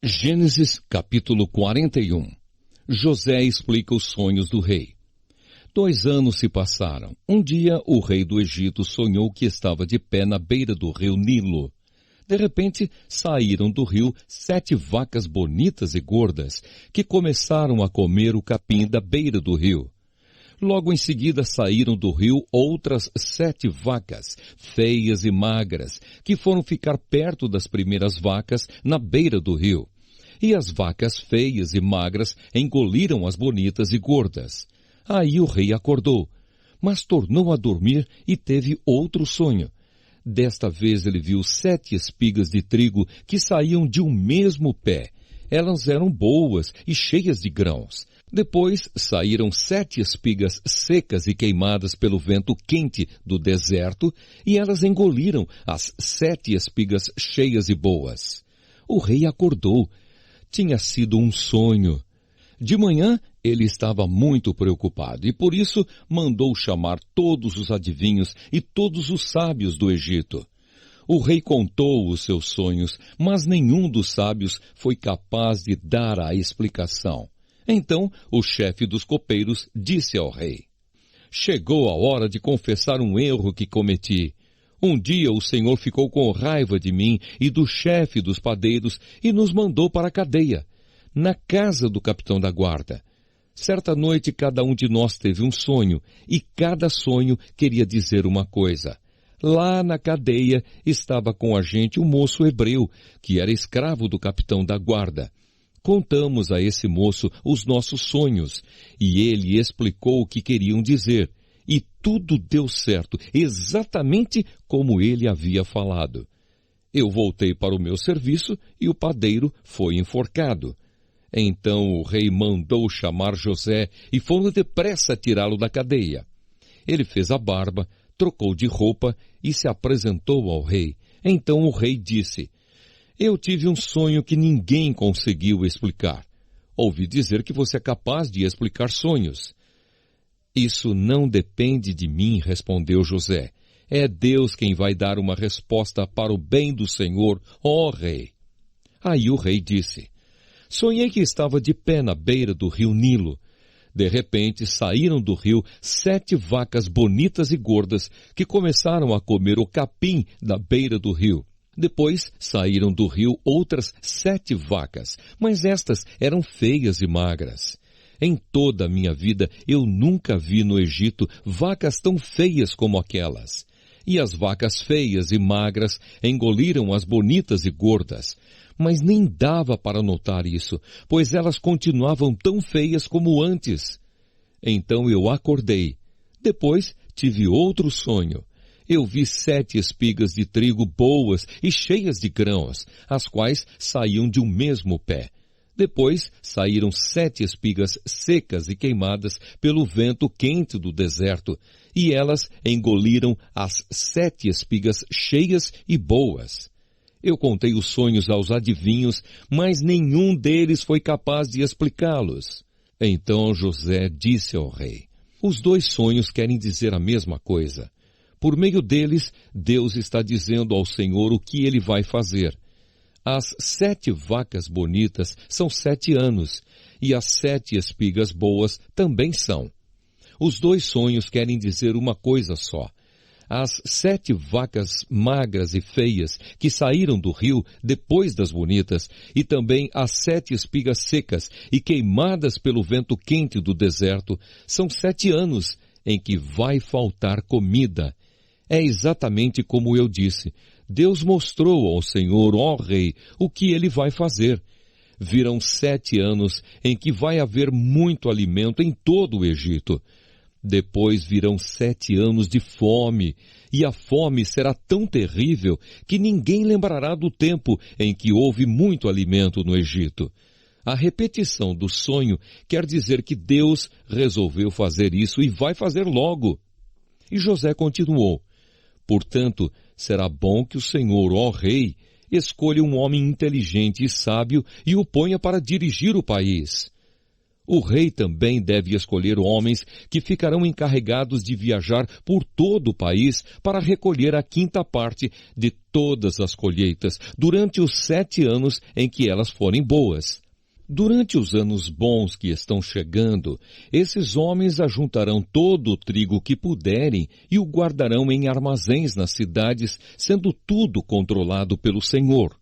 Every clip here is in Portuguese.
Gênesis capítulo 41. José explica os sonhos do rei. 2 anos se passaram. Um dia o rei do Egito sonhou que estava de pé na beira do rio Nilo. De repente saíram do rio 7 vacas bonitas e gordas, que começaram a comer o capim da beira do rio. Logo em seguida saíram do rio outras 7 vacas, feias e magras, que foram ficar perto das primeiras vacas na beira do rio. E as vacas feias e magras engoliram as bonitas e gordas. Aí o rei acordou, mas tornou a dormir e teve outro sonho. Desta vez ele viu 7 espigas de trigo que saíam de um mesmo pé. Elas eram boas e cheias de grãos. Depois saíram 7 espigas secas e queimadas pelo vento quente do deserto, e elas engoliram as 7 espigas cheias e boas. O rei acordou. Tinha sido um sonho. De manhã, ele estava muito preocupado e por isso mandou chamar todos os adivinhos e todos os sábios do Egito. O rei contou os seus sonhos, mas nenhum dos sábios foi capaz de dar a explicação. Então, o chefe dos copeiros disse ao rei: "Chegou a hora de confessar um erro que cometi. Um dia o Senhor ficou com raiva de mim e do chefe dos padeiros e nos mandou para a cadeia, na casa do capitão da guarda. Certa noite cada um de nós teve um sonho, e cada sonho queria dizer uma coisa. Lá na cadeia estava com a gente um moço hebreu, que era escravo do capitão da guarda. Contamos a esse moço os nossos sonhos, e ele explicou o que queriam dizer. E tudo deu certo, exatamente como ele havia falado. Eu voltei para o meu serviço e o padeiro foi enforcado. Então o rei mandou chamar José e foram depressa tirá-lo da cadeia. Ele fez a barba, trocou de roupa e se apresentou ao rei. Então o rei disse: "Eu tive um sonho que ninguém conseguiu explicar. Ouvi dizer que você é capaz de explicar sonhos." "Isso não depende de mim", respondeu José. "É Deus quem vai dar uma resposta para o bem do Senhor, ó rei." Aí o rei disse: "Sonhei que estava de pé na beira do rio Nilo. De repente saíram do rio 7 vacas bonitas e gordas que começaram a comer o capim da beira do rio. Depois saíram do rio outras 7 vacas, mas estas eram feias e magras. Em toda a minha vida eu nunca vi no Egito vacas tão feias como aquelas. E as vacas feias e magras engoliram as bonitas e gordas. Mas nem dava para notar isso, pois elas continuavam tão feias como antes. Então eu acordei. Depois tive outro sonho. Eu vi 7 espigas de trigo boas e cheias de grãos, as quais saíam de um mesmo pé. Depois saíram 7 espigas secas e queimadas pelo vento quente do deserto, e elas engoliram as 7 espigas cheias e boas. Eu contei os sonhos aos adivinhos, mas nenhum deles foi capaz de explicá-los." Então José disse ao rei: "Os 2 sonhos querem dizer a mesma coisa. Por meio deles, Deus está dizendo ao Senhor o que ele vai fazer. As 7 vacas bonitas são 7 anos, e as 7 espigas boas também são. Os 2 sonhos querem dizer uma coisa só. As 7 vacas magras e feias que saíram do rio depois das bonitas, e também as 7 espigas secas e queimadas pelo vento quente do deserto, são 7 anos em que vai faltar comida. É exatamente como eu disse. Deus mostrou ao Senhor, ó rei, o que ele vai fazer. Virão 7 anos em que vai haver muito alimento em todo o Egito. Depois virão 7 anos de fome, e a fome será tão terrível que ninguém lembrará do tempo em que houve muito alimento no Egito. A repetição do sonho quer dizer que Deus resolveu fazer isso e vai fazer logo." E José continuou: "Portanto, será bom que o Senhor, ó rei, escolha um homem inteligente e sábio e o ponha para dirigir o país." O rei também deve escolher homens que ficarão encarregados de viajar por todo o país para recolher a quinta parte de todas as colheitas durante os 7 anos em que elas forem boas. Durante os anos bons que estão chegando, esses homens ajuntarão todo o trigo que puderem e o guardarão em armazéns nas cidades, sendo tudo controlado pelo Senhor.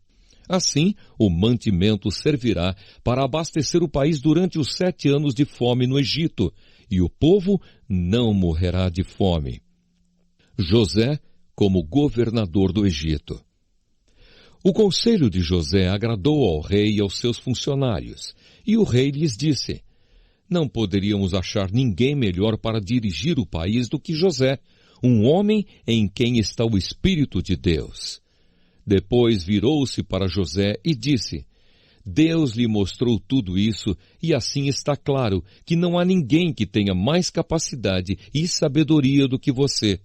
Assim, o mantimento servirá para abastecer o país durante os 7 anos de fome no Egito, e o povo não morrerá de fome. José como governador do Egito. O conselho de José agradou ao rei e aos seus funcionários, e o rei lhes disse: não poderíamos achar ninguém melhor para dirigir o país do que José, um homem em quem está o Espírito de Deus. Depois virou-se para José e disse: Deus lhe mostrou tudo isso, e assim está claro que não há ninguém que tenha mais capacidade e sabedoria do que você.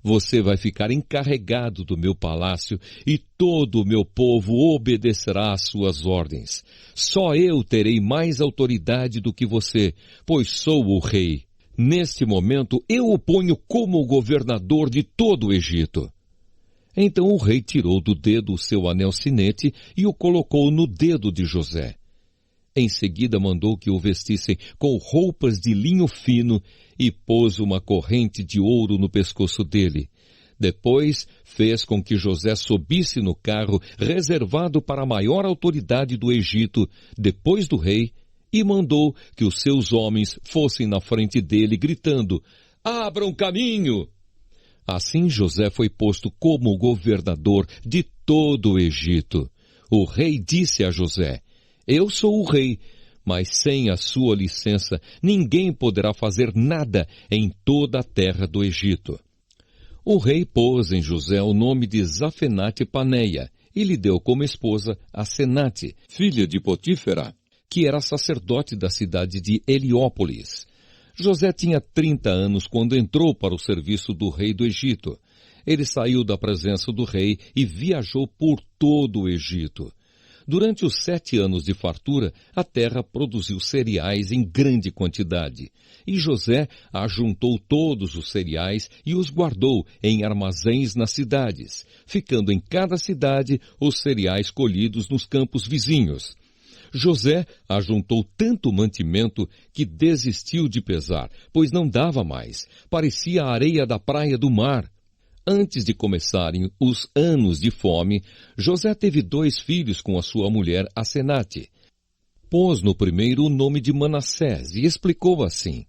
Você vai ficar encarregado do meu palácio e todo o meu povo obedecerá às suas ordens. Só eu terei mais autoridade do que você, pois sou o rei. Neste momento eu o ponho como governador de todo o Egito. Então o rei tirou do dedo o seu anel sinete e o colocou no dedo de José. Em seguida mandou que o vestissem com roupas de linho fino e pôs uma corrente de ouro no pescoço dele. Depois fez com que José subisse no carro reservado para a maior autoridade do Egito, depois do rei, e mandou que os seus homens fossem na frente dele, gritando: abram caminho! Assim José foi posto como governador de todo o Egito. O rei disse a José: eu sou o rei, mas sem a sua licença ninguém poderá fazer nada em toda a terra do Egito. O rei pôs em José o nome de Zafenate-Paneia e lhe deu como esposa Asenate, filha de Potífera, que era sacerdote da cidade de Heliópolis. José tinha 30 anos quando entrou para o serviço do rei do Egito. Ele saiu da presença do rei e viajou por todo o Egito. Durante os 7 anos de fartura, a terra produziu cereais em grande quantidade. E José ajuntou todos os cereais e os guardou em armazéns nas cidades, ficando em cada cidade os cereais colhidos nos campos vizinhos. José ajuntou tanto mantimento que desistiu de pesar, pois não dava mais. Parecia a areia da praia do mar. Antes de começarem os anos de fome, José teve 2 filhos com a sua mulher Asenate. Pôs no primeiro o nome de Manassés e explicou assim: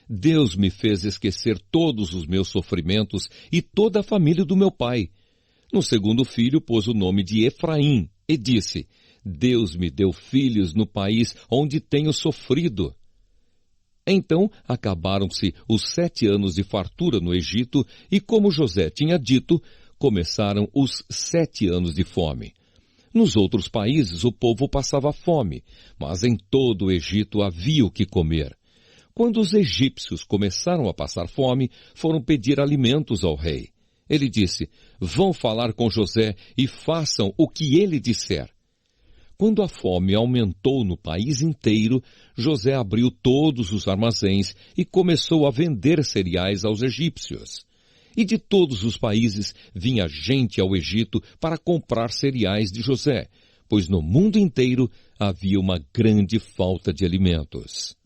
Deus me fez esquecer todos os meus sofrimentos e toda a família do meu pai. No segundo filho pôs o nome de Efraim e disse: Deus me deu filhos no país onde tenho sofrido. Então acabaram-se os 7 anos de fartura no Egito e, como José tinha dito, começaram os 7 anos de fome. Nos outros países o povo passava fome, mas em todo o Egito havia o que comer. Quando os egípcios começaram a passar fome, foram pedir alimentos ao rei. Ele disse: vão falar com José e façam o que ele disser. Quando a fome aumentou no país inteiro, José abriu todos os armazéns e começou a vender cereais aos egípcios. E de todos os países vinha gente ao Egito para comprar cereais de José, pois no mundo inteiro havia uma grande falta de alimentos.